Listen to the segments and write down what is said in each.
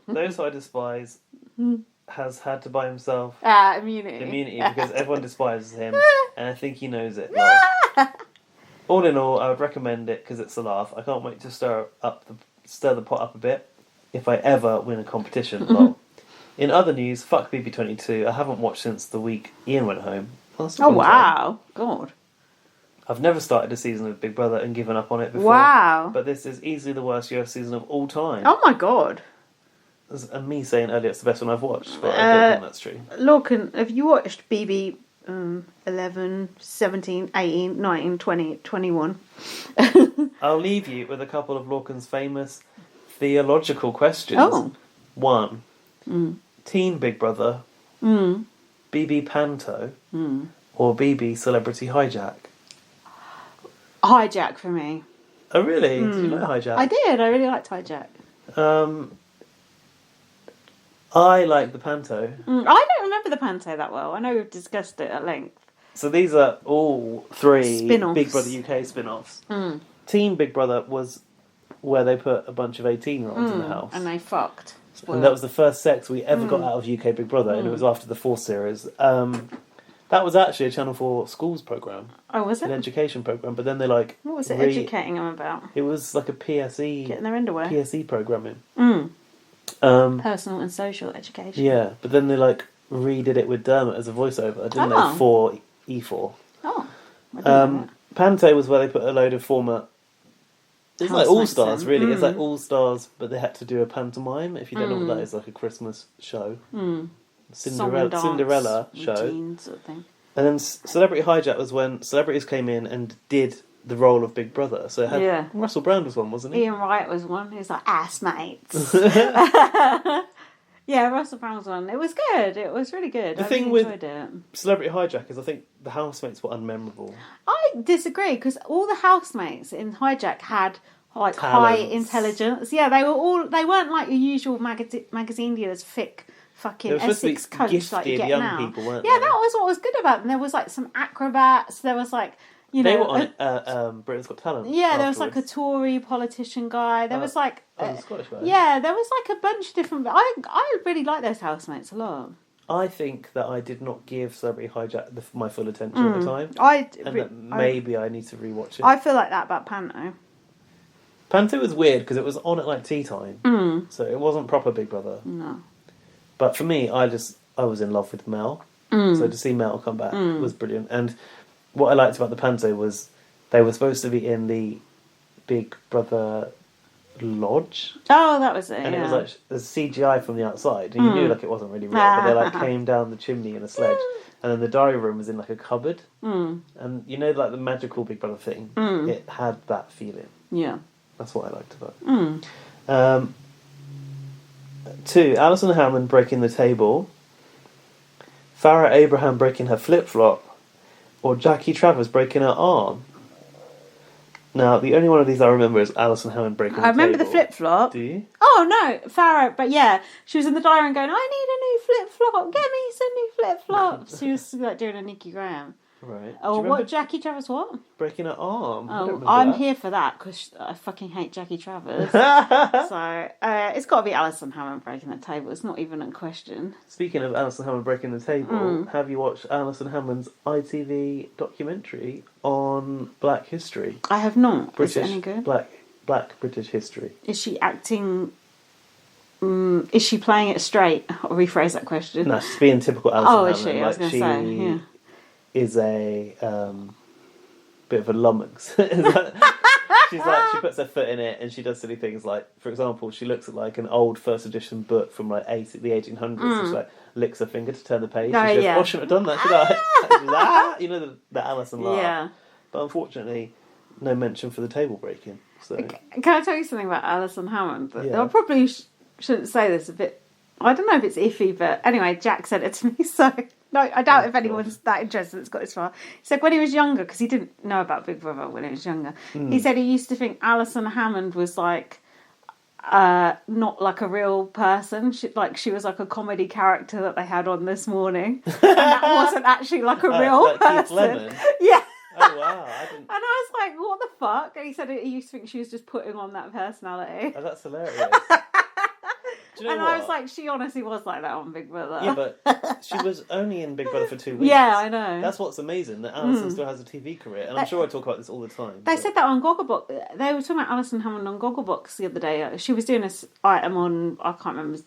Those I despise has had to buy himself Immunity. because everyone despises him, and I think he knows it. All in all, I would recommend it because it's a laugh. I can't wait to stir the pot up a bit if I ever win a competition. Lol. In other news, fuck BB22. I haven't watched since the week Ian went home. Oh wow, God. I've never started a season of Big Brother and given up on it before. Wow. But this is easily the worst US season of all time. Oh my God. And me saying earlier it's the best one I've watched, but I don't think that's true. Lorcan, have you watched BB 11, 17, 18, 19, 20, 21? I'll leave you with a couple of Lorcan's famous theological questions. Oh. 1. Teen Big Brother, BB Panto, or BB Celebrity Hijack? Hijack for me. Oh really? Did you like Hijack? I did. I really liked Hijack. I like the Panto. I don't remember the Panto that well. I know we've discussed it at length. So these are all 3 Spin-offs. Big Brother UK spin-offs. Teen Big Brother was where they put a bunch of 18-year-olds in the house. And they fucked. And that was the first sex we ever got out of UK Big Brother, and it was after the 4th series. That was actually a Channel 4 schools programme. Oh, was it? An education programme, but then they What was it educating them about? It was like a PSE... Getting their underwear. PSE programming. Personal and social education. Yeah, but then they redid it with Dermot as a voiceover, didn't they? For E4. Oh. I didn't know that. Panto was where they put a load of former... It's like All-Stars, really. It's like All-Stars, but they had to do a pantomime. If you don't know what that is, like a Christmas show. Cinderella show. Sort of thing. And then Celebrity Hijack was when celebrities came in and did the role of Big Brother. So it had Russell Brand was one, wasn't he? Ian Wright was one. He was like, ass mates. Yeah, Russell Brand was one. It was good. It was really good. The I thing really with enjoyed it. Celebrity Hijack is I think the housemates were unmemorable. I disagree because all the housemates in Hijack had like Talents. high intelligence. Yeah, they weren't like your usual magazine dealers, thick fucking Essex cunts like you get young now. people, weren't Yeah, they? that was what was good about them. There was like some acrobats. There was like they were on Britain's Got Talent. Yeah, there was like a Tory politician guy. There was like a Scottish guy. Yeah, there was like a bunch of different. I really like those housemates a lot. I think that I did not give Celebrity Hijack my full attention at the time. Maybe I need to rewatch it. I feel like that about Panto. Panto was weird because it was on at like tea time, so it wasn't proper Big Brother. No. But for me, I was in love with Mel, so to see Mel come back was brilliant. And what I liked about the Panto was they were supposed to be in the Big Brother lodge. Oh, that was it. And it was like the CGI from the outside, and you knew like it wasn't really real, but they like came down the chimney in a sledge, and then the diary room was in like a cupboard, and you know like the magical Big Brother thing, it had that feeling. Yeah, that's what I liked about it. 2, Alison Hammond breaking the table, Farrah Abraham breaking her flip-flop, or Jackie Travers breaking her arm. Now, the only one of these I remember is Alison Hammond breaking the table. I remember the flip-flop. Do you? Oh, no, Farrah, but yeah, she was in the diary room going, I need a new flip-flop, get me some new flip-flops. She was like doing a Nikki Graham. Right. Oh, what, Jackie Travers what? Breaking her arm. Oh, I'm here for that, because I fucking hate Jackie Travers. So, it's got to be Alison Hammond breaking that table. It's not even a question. Speaking of Alison Hammond breaking the table, have you watched Alison Hammond's ITV documentary on Black history? I have not. British, is it any good? Black British history. Is she acting... is she playing it straight? I'll rephrase that question. No, she's being typical Alison Hammond. Oh, is she? I was going to say, yeah. Is a bit of a lummox. She puts her foot in it and she does silly things like, for example, she looks at like an old first edition book from like the 1800s and she like licks her finger to turn the page. And she goes, I shouldn't have done that, should I? She's like, you know the Alison laugh. Yeah. But unfortunately, no mention for the table breaking. So. Can I tell you something about Alison Hammond? I probably shouldn't say this a bit. I don't know if it's iffy, but anyway, Jack said it to me, so... No, I doubt if anyone's that interested that's got this far. He said when he was younger, because he didn't know about Big Brother when he was younger, he said he used to think Alison Hammond was like not like a real person. She was like a comedy character that they had on This Morning, and that wasn't actually like a real like person. Keith Lemon? Yeah. Oh wow! I didn't... And I was like, what the fuck? And he said he used to think she was just putting on that personality. Oh, that's hilarious. Do you know And what? I was like, she honestly was like that on Big Brother. Yeah, but she was only in Big Brother for 2 weeks. Yeah, I know. That's what's amazing, that Alison still has a TV career. And I'm sure I talk about this all the time. They said that on Gogglebox. They were talking about Alison Hammond on Gogglebox the other day. She was doing this item on, I can't remember,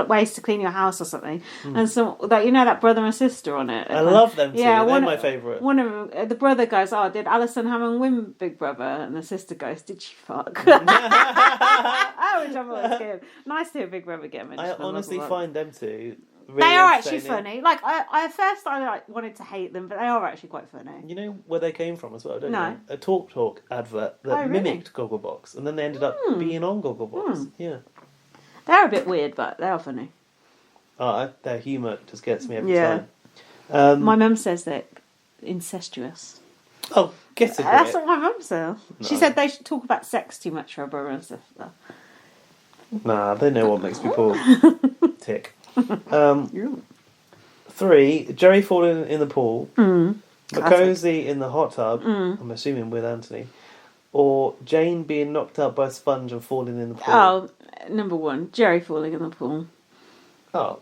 ways to clean your house or something. And so, that that brother and sister on it. I love them too. Yeah, They're my favourite. One of them, the brother goes, "Oh, did Alison Hammond win Big Brother?" And the sister goes, "Did she fuck?" Which I thought was good. Nice to hear Big Brother get mentioned. I honestly find them two really they are actually entertaining. funny. Like at first I wanted to hate them, but they are actually quite funny. You know where they came from as well, don't No. you? A Talk advert that mimicked Gogglebox, and then they ended up being on Gogglebox. Yeah. They're a bit weird, but they are funny. Their humour just gets me every time. My mum says they're incestuous. Oh, get a That's grip. what my mum said. No. She said they should talk about sex too much for her brother and sister. Nah, they know what makes people tick. 3, Jerry falling in the pool. Makosi in the hot tub. I'm assuming with Anthony. Or Jane being knocked out by a sponge and falling in the pool. Oh, number 1, Jerry falling in the pool. Oh,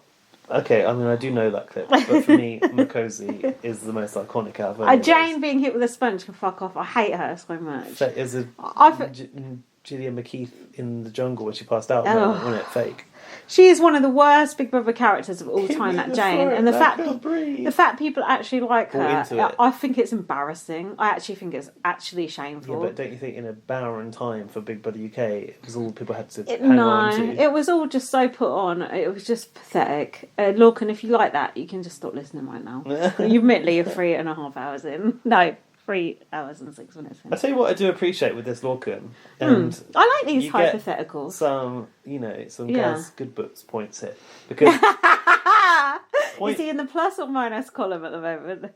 okay. I mean, I do know that clip, but for me, Makosi is the most iconic out of any of Jane those. being hit with a sponge can fuck off. I hate her so much. Is a I Gillian McKeith in the jungle when she passed out, wasn't it? Fake. She is one of the worst Big Brother characters of all time, that Jane. And the fact people actually like her, I think it's embarrassing. I actually think it's actually shameful. Yeah, but don't you think in a barren time for Big Brother UK, it was all people had to hang on to? It was all just so put on. It was just pathetic. Lorcan, if you like that, you can just stop listening right now. You admittedly you're 3.5 hours in. No, 3 hours and 6 minutes in. I tell you what I do appreciate with this Lorcan, and I like these you get hypotheticals. Some Gaz Good Books points here, because Is he in the plus or minus column at the moment?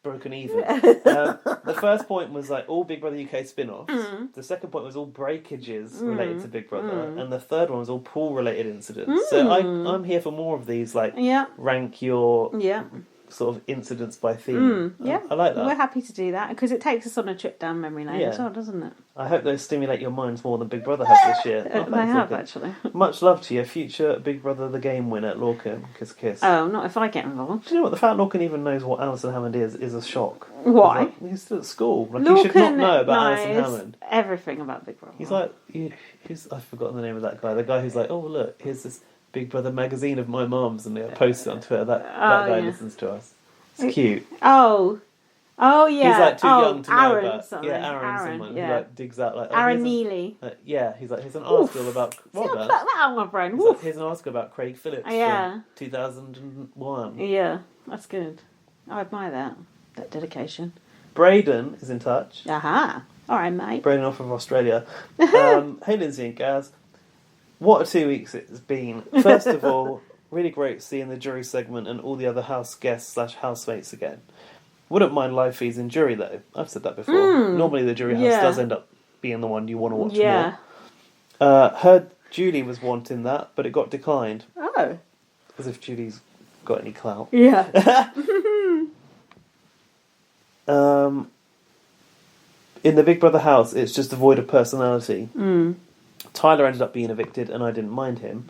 broken even. The first point was like all Big Brother UK spin-offs. The second point was all breakages related to Big Brother, and the third one was all pool-related incidents. So I'm here for more of these, like rank your sort of incidents by theme. I like that. We're happy to do that because it takes us on a trip down memory lane as well, doesn't it? I hope those stimulate your minds more than Big Brother has this year. They have, actually. Much love to you, future Big Brother the Game winner, Lorcan. Kiss, kiss. Oh, not if I get involved. Do you know what? The fact Lorcan even knows what Alison Hammond is a shock. Why? He's still at school. Like, he should not know about Alison Hammond. Everything about Big Brother. He's like, I've forgotten the name of that guy. The guy who's like, oh, look, here's this Big Brother magazine of my mum's, and they post it on Twitter. That guy listens to us. It's cute. Oh yeah. He's like too young to know Aaron, about. something. Aaron, someone who like digs out like Aaron Neely. He's like, here's an article about. Well done. Pluck that out of my brain. Like, here's an article about Craig Phillips from 2001. Yeah, that's good. I admire that dedication. Braden is in touch. Aha. All right, mate. Braden off of Australia. Hey, Lindsay and Gaz. What a 2 weeks it's been. First of all, really great seeing the jury segment and all the other house guests / housemates again. Wouldn't mind live feeds in jury though. I've said that before. Normally the jury house does end up being the one you want to watch more. Heard Julie was wanting that, but it got declined. Oh. As if Julie's got any clout. Yeah. In the Big Brother house, it's just devoid of personality. Tyler ended up being evicted, and I didn't mind him.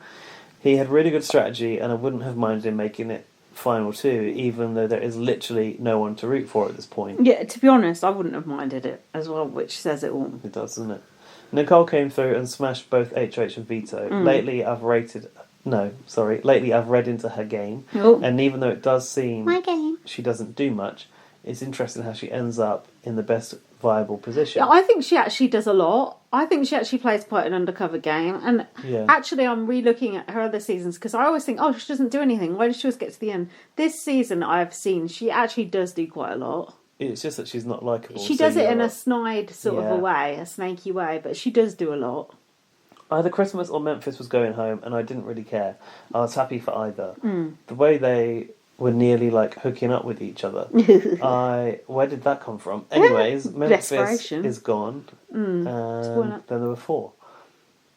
He had really good strategy, and I wouldn't have minded him making it final 2, even though there is literally no one to root for at this point. Yeah, to be honest, I wouldn't have minded it as well, which says it all. It does, doesn't it? Nicole came through and smashed both HH and Vito. Lately, I've read into her game, and even though it does seem she doesn't do much, it's interesting how she ends up in the best viable position. Yeah, I think she actually does a lot. I think she actually plays quite an undercover game. And actually, I'm re-looking at her other seasons because I always think, she doesn't do anything. Why does she always get to the end? This season, I've seen she actually does do quite a lot. It's just that she's not likeable. She does it in a snide sort of a way, a snaky way, but she does do a lot. Either Christmas or Memphis was going home, and I didn't really care. I was happy for either. The way they were nearly like hooking up with each other. Where did that come from? Anyways, Memphis is gone. And then there were 4.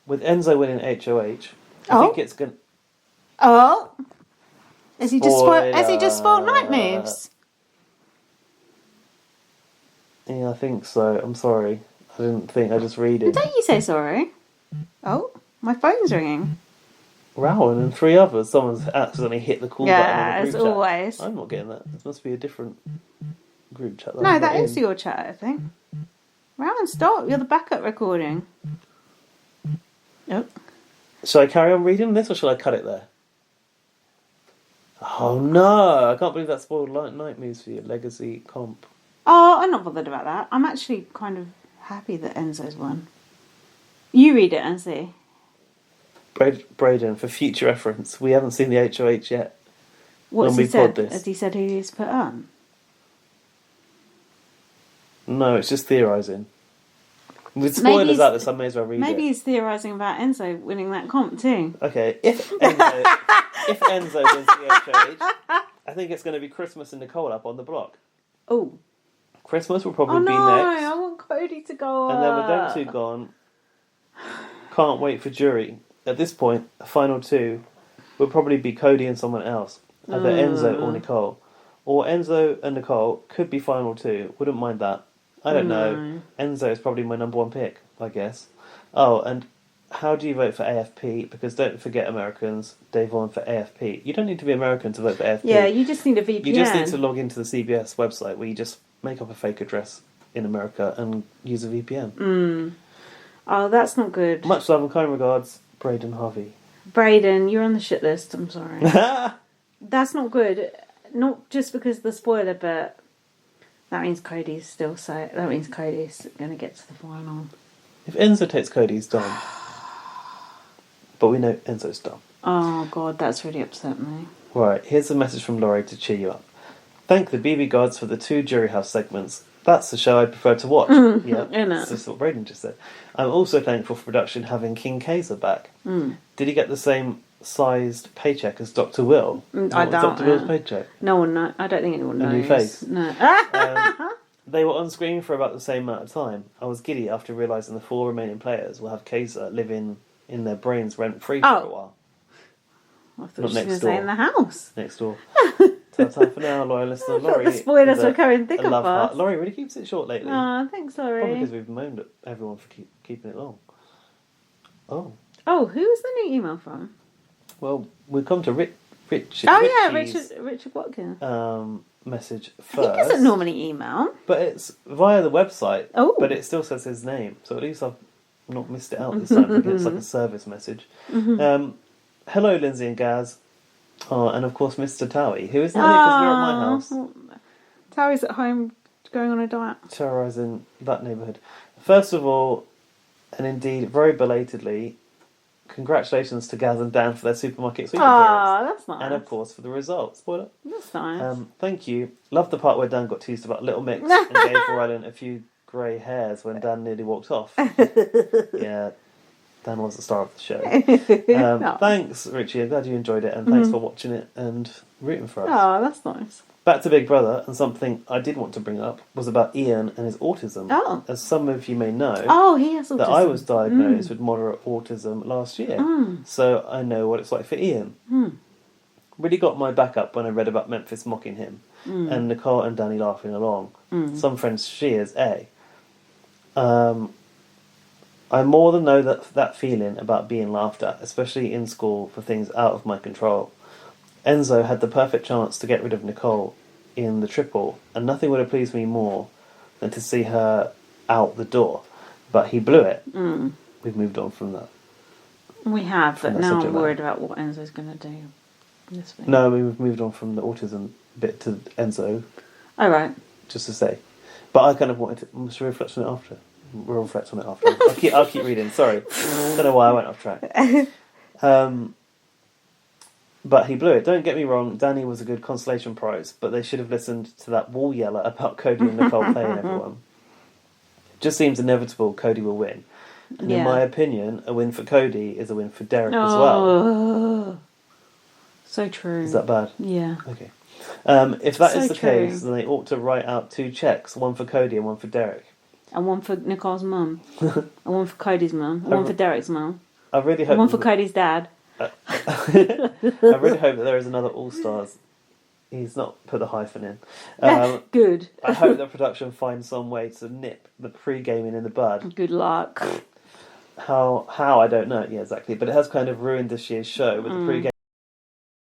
With Enzo winning HOH, I think it's going to... Oh! Has he just spoiled night moves? Yeah, I think so. I'm sorry. I didn't think. I just read it. Don't you say sorry? Oh, my phone's ringing. Rowan and 3 others. Someone's accidentally hit the call button on Yeah, the as group chat. always. I'm not getting that. This must be a different group chat. No, that is your chat, I think. Rowan, stop. You're the backup recording. Oh. Shall I carry on reading this or shall I cut it there? Oh no! I can't believe that spoiled night moves for you. Legacy comp. Oh, I'm not bothered about that. I'm actually kind of happy that Enzo's won. You read it and see. Braden, for future reference, we haven't seen the HOH yet. What's when he we said? pod this. Has he said who he's put on? No, it's just theorising. With spoilers out this, I may as well read it. Maybe he's theorising about Enzo winning that comp too. Okay, if Enzo wins the HOH, I think it's going to be Christmas and Nicole up on the block. Oh. Christmas will probably be next. I want Cody to go on. And then with them 2 gone, can't wait for jury. At this point, a final 2 would probably be Cody and someone else. Either Enzo or Nicole. Or Enzo and Nicole could be final 2. Wouldn't mind that. I don't know. Enzo is probably my number 1 pick, I guess. Oh, and how do you vote for AFP? Because don't forget, Americans, Dave on for AFP. You don't need to be American to vote for AFP. Yeah, you just need a VPN. You just need to log into the CBS website where you just make up a fake address in America and use a VPN. Oh, that's not good. Much love and kind regards, Braden Harvey. Braden, you're on the shit list. I'm sorry. That's not good. Not just because of the spoiler, but that means Cody's still safe. That means Cody's going to get to the final. If Enzo takes Cody, he's done. But we know Enzo's done. Oh, God, that's really upset me. Right, here's a message from Laurie to cheer you up. Thank the BB gods for the 2 Jury House segments. That's the show I prefer to watch. Yeah, that's what Braden just said. I'm also thankful for production having King Kaiser back. Did he get the same sized paycheck as Dr. Will? I doubt Dr. Will's paycheck? No one knows. I don't think anyone knows. A new face? No. They were on screen for about the same amount of time. I was giddy after realising the 4 remaining players will have Kaiser living in their brains rent-free for a while. I thought you were going to say in the house. Next door. Ta-ta for now, loyal listener. Laurie. The spoilers were coming thick and fast. Laurie really keeps it short lately. Oh, thanks, Laurie. Probably because we've moaned at everyone for keeping it long. Oh, who was the new email from? Well, we'll come to Richard. Oh, yeah, Richard Watkins. Message first. He doesn't normally email. But it's via the website. Oh. But it still says his name. So at least I've not missed it out this time. It's like a service message. Hello, Lindsay and Gaz. Oh, and of course, Mr. Towie, who is not here because we're at my house. Towie's at home going on a diet. Terrorising that neighbourhood. First of all, and indeed very belatedly, congratulations to Gaz and Dan for their supermarket sweep appearance. That's nice. And of course for the results. Spoiler. That's nice. Thank you. Love the part where Dan got teased about Little Mix and gave Rylan a few grey hairs when Dan nearly walked off. Yeah, Dan was the star of the show. No. Thanks, Richie. I'm glad you enjoyed it, and thanks for watching it and rooting for us. Oh, that's nice. Back to Big Brother, and something I did want to bring up was about Ian and his autism. Oh. As some of you may know, he has autism. that I was diagnosed with moderate autism last year, so I know what it's like for Ian. Really got my back up when I read about Memphis mocking him, and Nicole and Danny laughing along. Some friends cheers, I more than know that feeling about being laughed at, especially in school for things out of my control. Enzo had the perfect chance to get rid of Nicole in the triple, and nothing would have pleased me more than to see her out the door. But he blew it. We've moved on from that. We have, but now I'm worried about what Enzo's going to do this week. No, we've moved on from the autism bit to Enzo. Oh, right. Just to say. But I kind of wanted to... Should we reflect on it after? We'll reflect on it after. I'll keep reading. Sorry. Don't know why I went off track. But he blew it. Don't get me wrong, Danny was a good consolation prize, but they should have listened to that wall yeller about Cody and Nicole playing everyone. It just seems inevitable Cody will win. And in my opinion, a win for Cody is a win for Derek as well. So true. Is that bad? Yeah. Okay. If that is the case, then they ought to write out 2 cheques, one for Cody and one for Derek. And one for Nicole's mum. And one for Cody's mum. And one for Derek's mum. I really hope... And one for Cody's dad. I really hope that there is another All-Stars. He's not put the hyphen in. Good. I hope that production finds some way to nip the pre-gaming in the bud. Good luck. how I don't know. Yeah, exactly. But it has kind of ruined this year's show with the pre-game